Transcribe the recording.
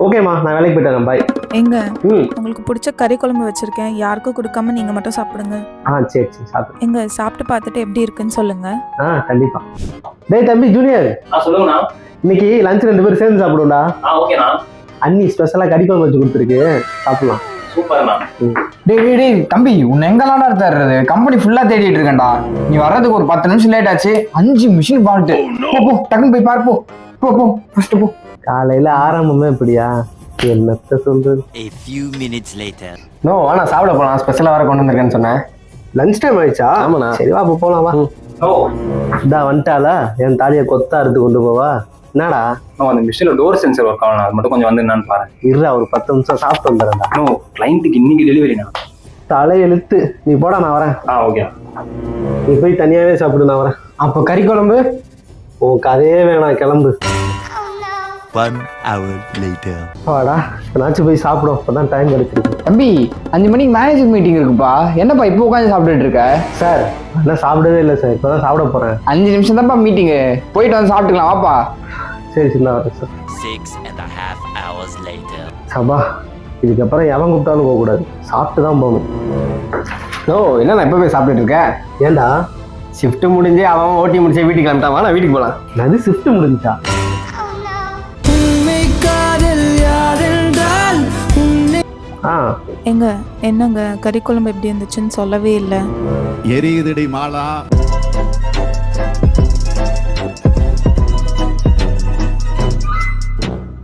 ஓகேம்மா, நான் வேலைக்கு போயிட்டேன். பாய். எங்க ம். உங்களுக்கு பிடிச்ச கறி குழம்பு வச்சிருக்கேன், யாருக்கும் கொடுக்காம நீங்க மட்டும் சாப்பிடுங்க. சரி சாப்பிடு. எங்க சாப்பிட்டு பார்த்துட்டு எப்படி இருக்குன்னு சொல்லுங்க. கண்டிப்பா. டேய் தம்பி ஜூனியர், சொல்லுங்கண்ணா. இன்னைக்கு லஞ்ச் 2 பேரும் சேர்ந்து சாப்பிடுவோம்டா. ஓகேண்ணா. அண்ணி ஸ்பெஷலா கறி குழம்பு வச்சு கொடுத்துருக்கு, சாப்பிடலாம். சூப்பர்ண்ணா. டேய் தம்பி, உன்னை எங்கெல்லாம் தேடுறது? கம்பெனி ஃபுல்லா தேடிட்டு இருக்கேன்டா. நீ வர்றதுக்கு ஒரு 10 நிமிஷம் லேட் ஆச்சு. 5 மிஷின் ஃபால்ட். போ டக்குன்னு போய் பாரு. போ ஃபர்ஸ்ட் போ. காலையில ஆரம்பமே இப்படியா? என்னத்த சொல்றது? A few minutes later. No வாணா சாப்பிட போலாம். ஸ்பெஷலா வர கொண்டு வந்திருக்கேன்னு சொன்னேன். லஞ்ச் டைம் ஆயிடுச்சா? ஆமாண்ணா. சரி வா, அப்போ போலாம் வா. இதா வந்துட்டாளா? என் தாலியை கொத்தா எடுத்து கொண்டு போவா. என்னடா அந்த மிஷின்ல டோர் சென்சர் ஒர்க் ஆகணும், அது மட்டும் கொஞ்சம் வந்து என்னன்னு பாருங்க. இருடா, ஒரு 10 நிமிஷம் சாப்பிட்டு வந்துடுறேன்டா. கிளைண்ட்டுக்கு இன்னைக்கு டெலிவரிண்ணா. தலையெழுத்து. நீ போடா, நான் வரேன். ஓகே. நீ போய் தனியாவே சாப்பிடு, நான் வரேன். அப்போ கறி குழம்பு உன் கதையே வேணாம், கிளம்பு. 1 hour later. வாடா, என்னாச்சும் போய் சாப்பிடும், அப்பதான் டைம் கிடைச்சிருக்கு. தம்பி 5 மணிக்கு மேனேஜர் மீட்டிங் இருக்குப்பா. என்னப்பா இப்போ உட்காந்து சாப்பிட்டுட்டு இருக்க? சார் நான் சாப்பிடவே இல்லை சார், இப்போதான் சாப்பிட போறேன். 5 நிமிஷம் தான்ப்பா மீட்டிங்கு, போயிட்டு வந்து சாப்பிட்டுக்கலாம் வாப்பா. சரி சின்ன வரேன் சார். 6.5 hours later. சபா, இதுக்கப்புறம் எவன் கூப்பிட்டாலும் போகக்கூடாது, சாப்பிட்டு தான் போகணும். என்ன இப்போ போய் சாப்பிட்டுட்டு இருக்க? ஏண்டா ஷிஃப்ட் முடிஞ்சு அவன் ஓட்டி முடிச்சு வீட்டுக்கு கிளம்பிட்டான். வாடா வீட்டுக்கு போலாம். அது ஷிஃப்ட் முடிஞ்சா? எங்க என்னங்க கறி குழம்பு எப்படி இருந்துச்சுன்னு சொல்லவே இல்லை. எரியுதடி மாலா.